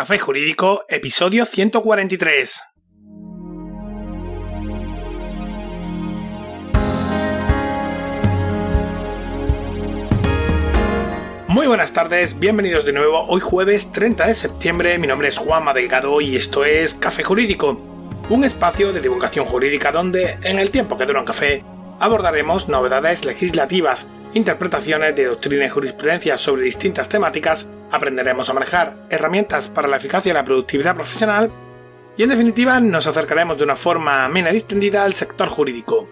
Café Jurídico, episodio 143. Muy buenas tardes, bienvenidos de nuevo. Hoy jueves 30 de septiembre, mi nombre es Juanma Delgado y esto es Café Jurídico, un espacio de divulgación jurídica donde, en el tiempo que dura un café, abordaremos novedades legislativas, interpretaciones de doctrina y jurisprudencia sobre distintas temáticas, aprenderemos a manejar herramientas para la eficacia y la productividad profesional y, en definitiva, nos acercaremos de una forma amena y distendida al sector jurídico.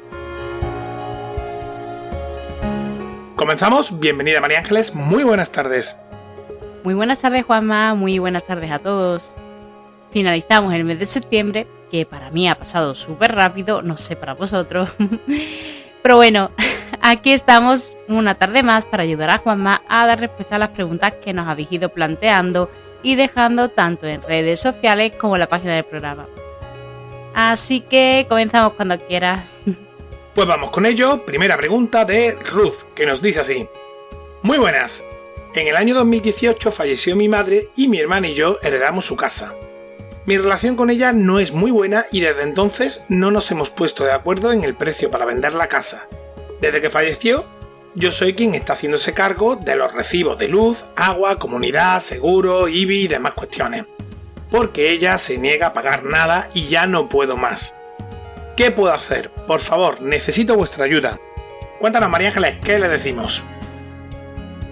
Comenzamos. Bienvenida María Ángeles, muy buenas tardes. Muy buenas tardes, Juanma, muy buenas tardes a todos. Finalizamos el mes de septiembre, que para mí ha pasado súper rápido, no sé para vosotros. Pero bueno, aquí estamos una tarde más para ayudar a Juanma a dar respuesta a las preguntas que nos habéis ido planteando y dejando tanto en redes sociales como en la página del programa. Así que comenzamos cuando quieras. Pues vamos con ello. Primera pregunta de Ruth, que nos dice así: muy buenas. En el año 2018 falleció mi madre y mi hermana y yo heredamos su casa. Mi relación con ella no es muy buena y desde entonces no nos hemos puesto de acuerdo en el precio para vender la casa. Desde que falleció, yo soy quien está haciéndose cargo de los recibos de luz, agua, comunidad, seguro, IBI y demás cuestiones. Porque ella se niega a pagar nada y ya no puedo más. ¿Qué puedo hacer? Por favor, necesito vuestra ayuda. Cuéntanos, María Ángeles, ¿qué le decimos?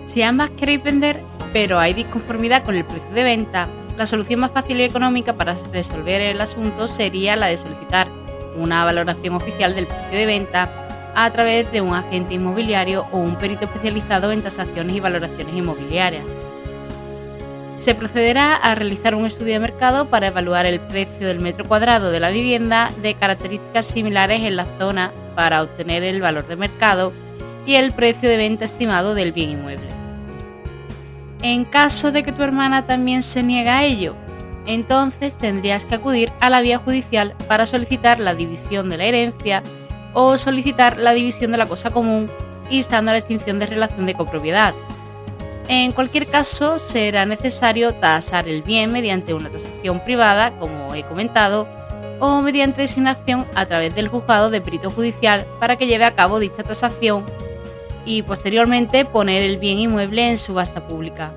Si ambas queréis vender, pero hay disconformidad con el precio de venta, la solución más fácil y económica para resolver el asunto sería la de solicitar una valoración oficial del precio de venta a través de un agente inmobiliario o un perito especializado en tasaciones y valoraciones inmobiliarias. Se procederá a realizar un estudio de mercado para evaluar el precio del metro cuadrado de la vivienda de características similares en la zona para obtener el valor de mercado y el precio de venta estimado del bien inmueble. En caso de que tu hermana también se niegue a ello, entonces tendrías que acudir a la vía judicial para solicitar la división de la herencia o solicitar la división de la cosa común, instando a la extinción de relación de copropiedad. En cualquier caso, será necesario tasar el bien mediante una tasación privada, como he comentado, o mediante designación a través del juzgado de perito judicial para que lleve a cabo dicha tasación y posteriormente poner el bien inmueble en subasta pública.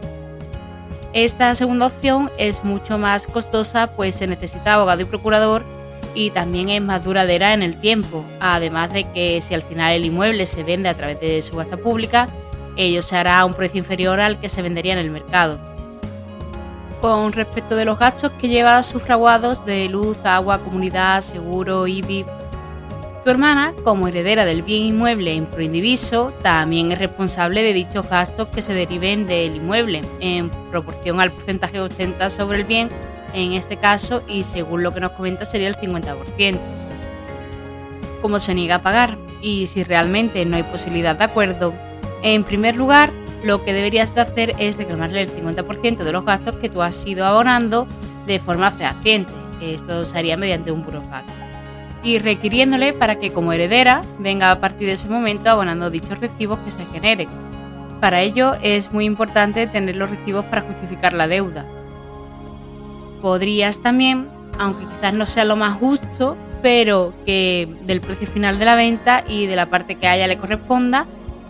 Esta segunda opción es mucho más costosa, pues se necesita abogado y procurador y también es más duradera en el tiempo, además de que si al final el inmueble se vende a través de subasta pública, ello se hará a un precio inferior al que se vendería en el mercado. Con respecto de los gastos que lleva sufraguados de luz, agua, comunidad, seguro, IBI, tu hermana, como heredera del bien inmueble en proindiviso, también es responsable de dichos gastos que se deriven del inmueble, en proporción al porcentaje que ostenta sobre el bien, en este caso, y según lo que nos comenta sería el 50%. ¿Cómo se niega a pagar? Y si realmente no hay posibilidad de acuerdo, en primer lugar, lo que deberías de hacer es reclamarle el 50% de los gastos que tú has ido abonando de forma fehaciente. Esto se haría mediante un burofax. Y requiriéndole para que como heredera venga a partir de ese momento abonando dichos recibos que se generen. Para ello es muy importante tener los recibos para justificar la deuda. Podrías también, aunque quizás no sea lo más justo, pero que del precio final de la venta y de la parte que a ella le corresponda,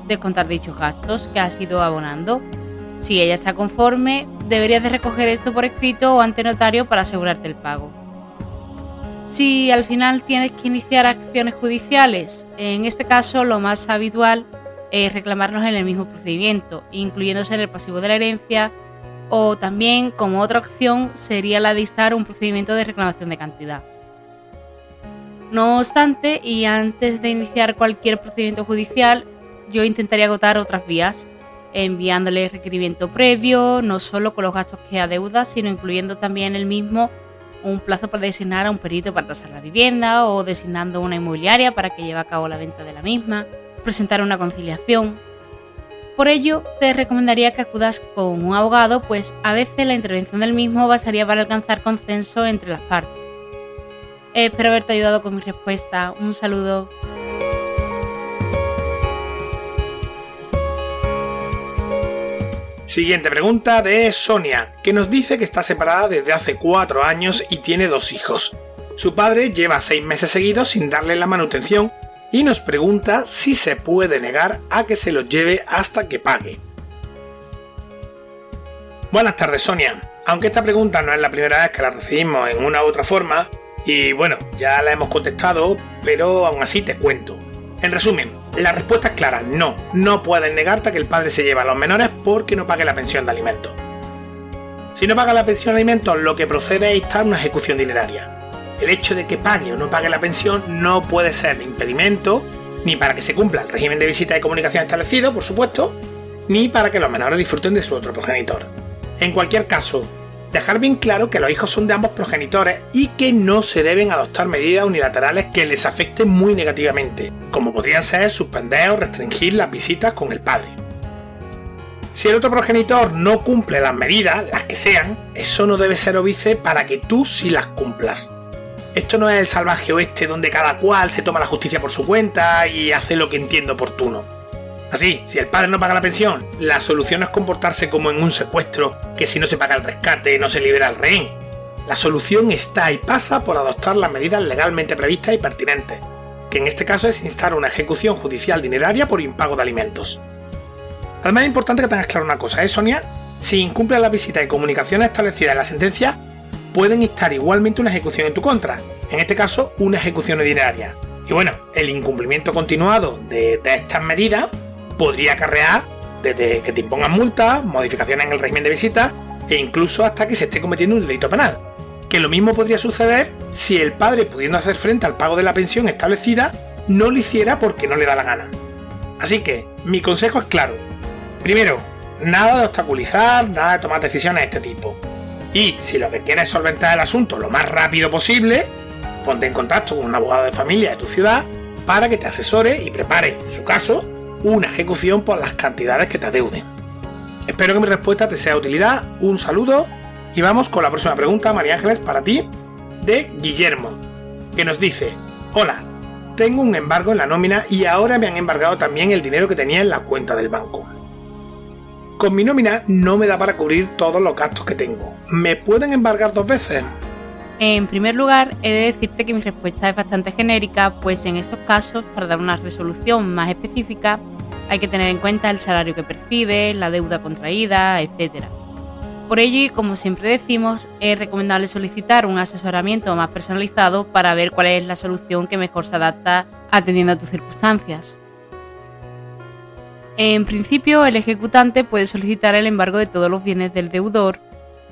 descontar dichos gastos que has ido abonando. Si ella está conforme, deberías de recoger esto por escrito o ante notario para asegurarte el pago. Si al final tienes que iniciar acciones judiciales, en este caso lo más habitual es reclamarlos en el mismo procedimiento, incluyéndose en el pasivo de la herencia, o también como otra opción sería la de instar un procedimiento de reclamación de cantidad. No obstante, y antes de iniciar cualquier procedimiento judicial, yo intentaría agotar otras vías, enviándole requerimiento previo, no solo con los gastos que adeuda, sino incluyendo también el mismo un plazo para designar a un perito para tasar la vivienda o designando una inmobiliaria para que lleve a cabo la venta de la misma, presentar una conciliación. Por ello, te recomendaría que acudas con un abogado, pues a veces la intervención del mismo bastaría para alcanzar consenso entre las partes. Espero haberte ayudado con mi respuesta. Un saludo. Siguiente pregunta de Sonia, que nos dice que está separada desde hace 4 años y tiene 2 hijos. Su padre lleva 6 meses seguidos sin darle la manutención y nos pregunta si se puede negar a que se los lleve hasta que pague. Buenas tardes, Sonia. Aunque esta pregunta no es la primera vez que la recibimos en una u otra forma, y bueno, ya la hemos contestado, pero aún así te cuento. En resumen, la respuesta es clara: no puedes negarte a que el padre se lleve a los menores porque no pague la pensión de alimentos. Si no paga la pensión de alimentos, lo que procede es instar una ejecución dineraria. El hecho de que pague o no pague la pensión no puede ser impedimento ni para que se cumpla el régimen de visita y comunicación establecido, por supuesto, ni para que los menores disfruten de su otro progenitor. En cualquier caso, dejar bien claro que los hijos son de ambos progenitores y que no se deben adoptar medidas unilaterales que les afecten muy negativamente, como podrían ser suspender o restringir las visitas con el padre. Si el otro progenitor no cumple las medidas, las que sean, eso no debe ser óbice para que tú sí las cumplas. Esto no es el salvaje oeste donde cada cual se toma la justicia por su cuenta y hace lo que entiende oportuno. Así, si el padre no paga la pensión, la solución no es comportarse como en un secuestro, que si no se paga el rescate no se libera al rehén. La solución está y pasa por adoptar las medidas legalmente previstas y pertinentes, que en este caso es instar una ejecución judicial dineraria por impago de alimentos. Además es importante que tengas claro una cosa, Sonia, si incumples las visitas y comunicaciones establecidas en la sentencia, pueden instar igualmente una ejecución en tu contra, en este caso una ejecución dineraria. Y bueno, el incumplimiento continuado de estas medidas podría acarrear desde que te impongan multas, modificaciones en el régimen de visita e incluso hasta que se esté cometiendo un delito penal. Que lo mismo podría suceder si el padre, pudiendo hacer frente al pago de la pensión establecida, no lo hiciera porque no le da la gana. Así que, mi consejo es claro. Primero, nada de obstaculizar, nada de tomar decisiones de este tipo. Y si lo que quieres es solventar el asunto lo más rápido posible, ponte en contacto con un abogado de familia de tu ciudad para que te asesore y prepare, en su caso, una ejecución por las cantidades que te adeuden. Espero que mi respuesta te sea de utilidad. Un saludo y vamos con la próxima pregunta, María Ángeles, para ti, de Guillermo, que nos dice: hola, tengo un embargo en la nómina y ahora me han embargado también el dinero que tenía en la cuenta del banco. Con mi nómina no me da para cubrir todos los gastos que tengo. ¿Me pueden embargar 2 veces? En primer lugar, he de decirte que mi respuesta es bastante genérica, pues en estos casos, para dar una resolución más específica, hay que tener en cuenta el salario que percibes, la deuda contraída, etc. Por ello, y como siempre decimos, es recomendable solicitar un asesoramiento más personalizado para ver cuál es la solución que mejor se adapta atendiendo a tus circunstancias. En principio, el ejecutante puede solicitar el embargo de todos los bienes del deudor,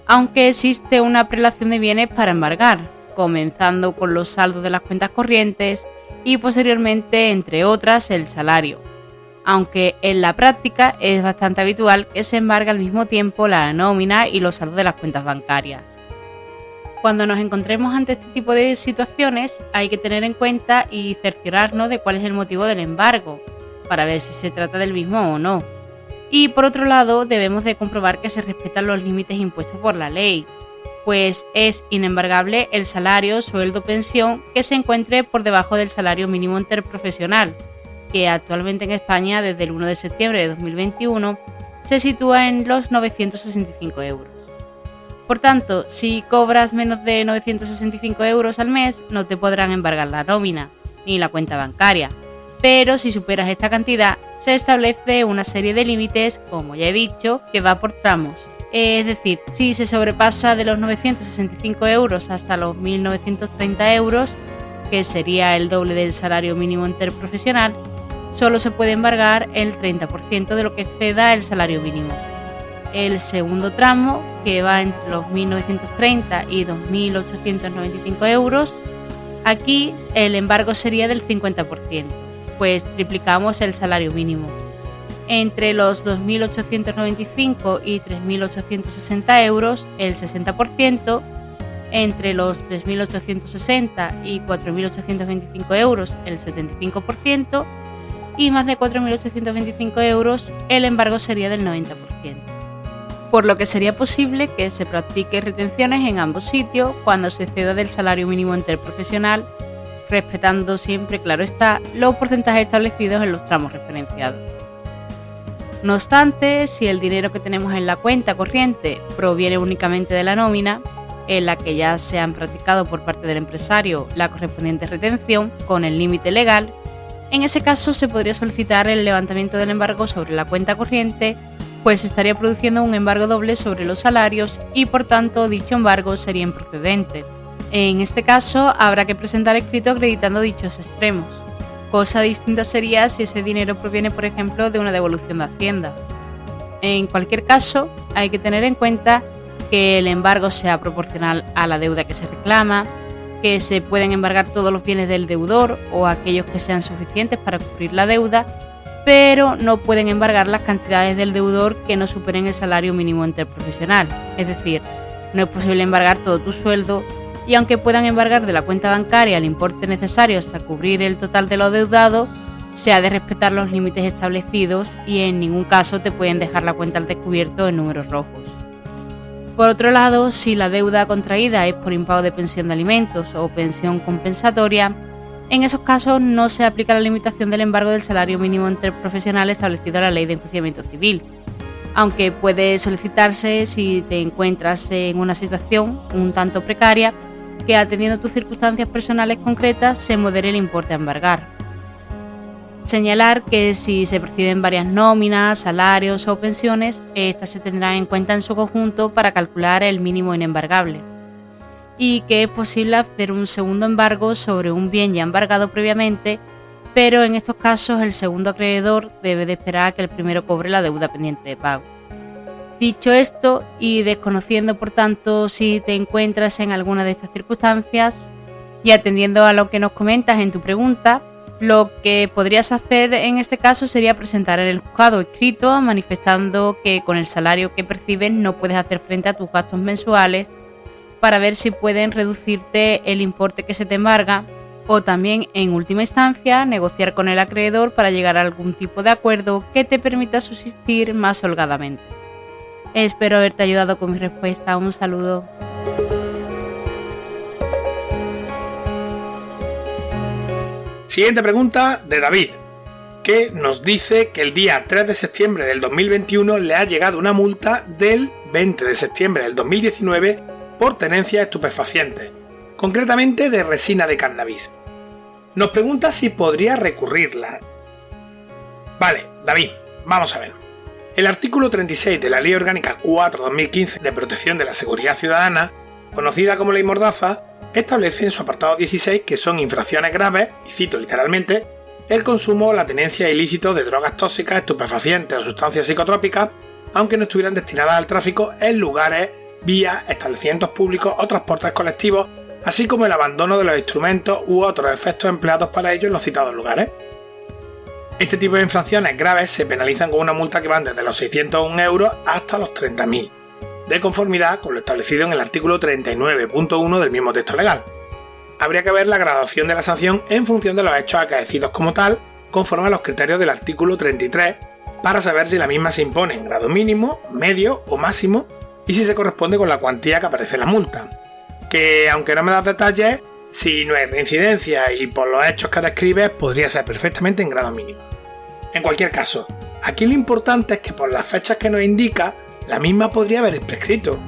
aunque existe una prelación de bienes para embargar, comenzando con los saldos de las cuentas corrientes y posteriormente, entre otras, el salario, aunque en la práctica es bastante habitual que se embargue al mismo tiempo la nómina y los saldos de las cuentas bancarias. Cuando nos encontremos ante este tipo de situaciones, hay que tener en cuenta y cerciorarnos de cuál es el motivo del embargo, para ver si se trata del mismo o no. Y por otro lado, debemos de comprobar que se respetan los límites impuestos por la ley, pues es inembargable el salario, sueldo, pensión que se encuentre por debajo del salario mínimo interprofesional, que actualmente en España desde el 1 de septiembre de 2021 se sitúa en los 965 euros. Por tanto, si cobras menos de 965 euros al mes, no te podrán embargar la nómina, ni la cuenta bancaria. Pero si superas esta cantidad, se establece una serie de límites, como ya he dicho, que va por tramos. Es decir, si se sobrepasa de los 965 euros hasta los 1.930 euros, que sería el doble del salario mínimo interprofesional, solo se puede embargar el 30% de lo que exceda el salario mínimo. El segundo tramo, que va entre los 1.930 y 2.895 euros, aquí el embargo sería del 50%. Pues triplicamos el salario mínimo. Entre los 2.895 y 3.860 euros, el 60%, entre los 3.860 y 4.825 euros, el 75%, y más de 4.825 euros, el embargo sería del 90%. Por lo que sería posible que se practique retenciones en ambos sitios cuando se exceda del salario mínimo interprofesional, respetando siempre, claro está, los porcentajes establecidos en los tramos referenciados. No obstante, si el dinero que tenemos en la cuenta corriente proviene únicamente de la nómina, en la que ya se han practicado por parte del empresario la correspondiente retención con el límite legal, en ese caso se podría solicitar el levantamiento del embargo sobre la cuenta corriente, pues estaría produciendo un embargo doble sobre los salarios y por tanto dicho embargo sería improcedente. En este caso habrá que presentar escrito acreditando dichos extremos. Cosa distinta sería si ese dinero proviene, por ejemplo, de una devolución de Hacienda. En cualquier caso, hay que tener en cuenta que el embargo sea proporcional a la deuda que se reclama, que se pueden embargar todos los bienes del deudor o aquellos que sean suficientes para cubrir la deuda, pero no pueden embargar las cantidades del deudor que no superen el salario mínimo interprofesional. Es decir, no es posible embargar todo tu sueldo y aunque puedan embargar de la cuenta bancaria el importe necesario hasta cubrir el total de lo deudado, se ha de respetar los límites establecidos y en ningún caso te pueden dejar la cuenta al descubierto en números rojos. Por otro lado, si la deuda contraída es por impago de pensión de alimentos o pensión compensatoria, en esos casos no se aplica la limitación del embargo del salario mínimo interprofesional establecido en la Ley de Enjuiciamiento Civil, aunque puede solicitarse si te encuentras en una situación un tanto precaria que atendiendo tus circunstancias personales concretas se modere el importe a embargar. Señalar que si se perciben varias nóminas, salarios o pensiones, estas se tendrán en cuenta en su conjunto para calcular el mínimo inembargable, y que es posible hacer un segundo embargo sobre un bien ya embargado previamente, pero en estos casos el segundo acreedor debe de esperar a que el primero cobre la deuda pendiente de pago. Dicho esto, y desconociendo por tanto si te encuentras en alguna de estas circunstancias, y atendiendo a lo que nos comentas en tu pregunta, lo que podrías hacer en este caso sería presentar en el juzgado escrito manifestando que con el salario que percibes no puedes hacer frente a tus gastos mensuales para ver si pueden reducirte el importe que se te embarga o también, en última instancia, negociar con el acreedor para llegar a algún tipo de acuerdo que te permita subsistir más holgadamente. Espero haberte ayudado con mi respuesta. Un saludo. Siguiente pregunta de David, que nos dice que el día 3 de septiembre del 2021 le ha llegado una multa del 20 de septiembre del 2019 por tenencia de estupefacientes, concretamente de resina de cannabis. Nos pregunta si podría recurrirla. Vale, David, vamos a ver. El artículo 36 de la Ley Orgánica 4/2015 de Protección de la Seguridad Ciudadana, conocida como Ley Mordaza, establece en su apartado 16 que son infracciones graves, y cito literalmente, el consumo o la tenencia ilícito de drogas tóxicas, estupefacientes o sustancias psicotrópicas, aunque no estuvieran destinadas al tráfico en lugares, vías, establecimientos públicos o transportes colectivos, así como el abandono de los instrumentos u otros efectos empleados para ello en los citados lugares. Este tipo de infracciones graves se penalizan con una multa que van desde los 601 euros hasta los 30.000, de conformidad con lo establecido en el artículo 39.1 del mismo texto legal. Habría que ver la graduación de la sanción en función de los hechos acaecidos como tal, conforme a los criterios del artículo 33, para saber si la misma se impone en grado mínimo, medio o máximo y si se corresponde con la cuantía que aparece en la multa. Que, aunque no me das detalles, si no hay reincidencia y por los hechos que describes, podría ser perfectamente en grado mínimo. En cualquier caso, aquí lo importante es que por las fechas que nos indica, la misma podría haber prescrito,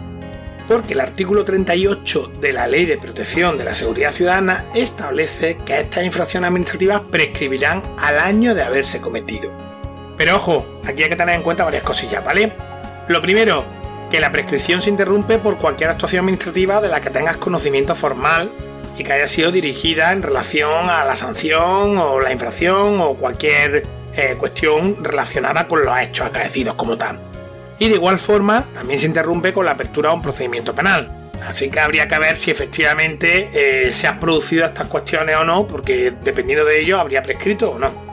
porque el artículo 38 de la Ley de Protección de la Seguridad Ciudadana establece que estas infracciones administrativas prescribirán al año de haberse cometido. Pero ojo, aquí hay que tener en cuenta varias cosillas, ¿vale? Lo primero, que la prescripción se interrumpe por cualquier actuación administrativa de la que tengas conocimiento formal y que haya sido dirigida en relación a la sanción o la infracción o cualquier cuestión relacionada con los hechos acaecidos como tal. Y de igual forma también se interrumpe con la apertura de un procedimiento penal. Así que habría que ver si efectivamente se han producido estas cuestiones o no, porque dependiendo de ello habría prescrito o no.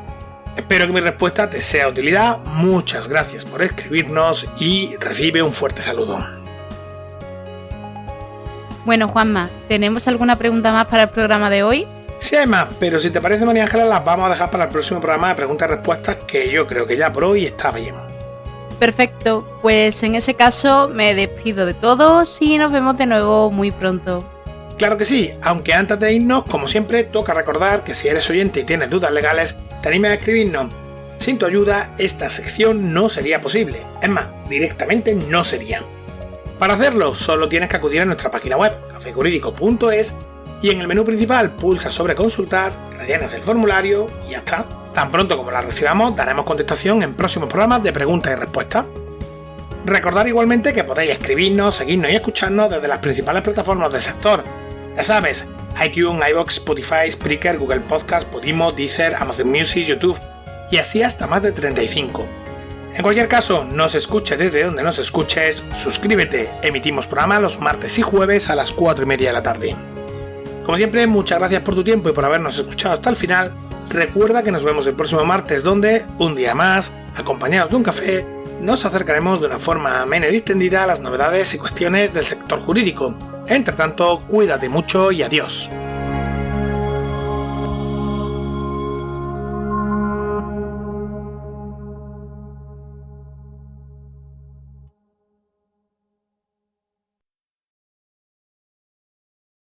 Espero que mi respuesta te sea de utilidad. Muchas gracias por escribirnos y recibe un fuerte saludo. Bueno, Juanma, ¿tenemos alguna pregunta más para el programa de hoy? Sí hay más, pero si te parece, María Ángeles, las vamos a dejar para el próximo programa de preguntas y respuestas, que yo creo que ya por hoy está bien. Perfecto, pues en ese caso me despido de todos y nos vemos de nuevo muy pronto. Claro que sí, aunque antes de irnos, como siempre, toca recordar que si eres oyente y tienes dudas legales, te animes a escribirnos. Sin tu ayuda, esta sección no sería posible. Es más, directamente no sería. Para hacerlo, solo tienes que acudir a nuestra página web, cafejurídico.es, y en el menú principal pulsa sobre consultar, rellenas el formulario y ya está. Tan pronto como la recibamos, daremos contestación en próximos programas de preguntas y respuestas. Recordad igualmente que podéis escribirnos, seguirnos y escucharnos desde las principales plataformas del sector. Ya sabes, iTunes, iVoox, Spotify, Spreaker, Google Podcast, Podimo, Deezer, Amazon Music, YouTube y así hasta más de 35. En cualquier caso, nos escuches desde donde nos escuches, suscríbete. Emitimos programa los martes y jueves a las 4:30 de la tarde. Como siempre, muchas gracias por tu tiempo y por habernos escuchado hasta el final. Recuerda que nos vemos el próximo martes donde, un día más, acompañados de un café, nos acercaremos de una forma amena y distendida a las novedades y cuestiones del sector jurídico. Entre tanto, cuídate mucho y adiós.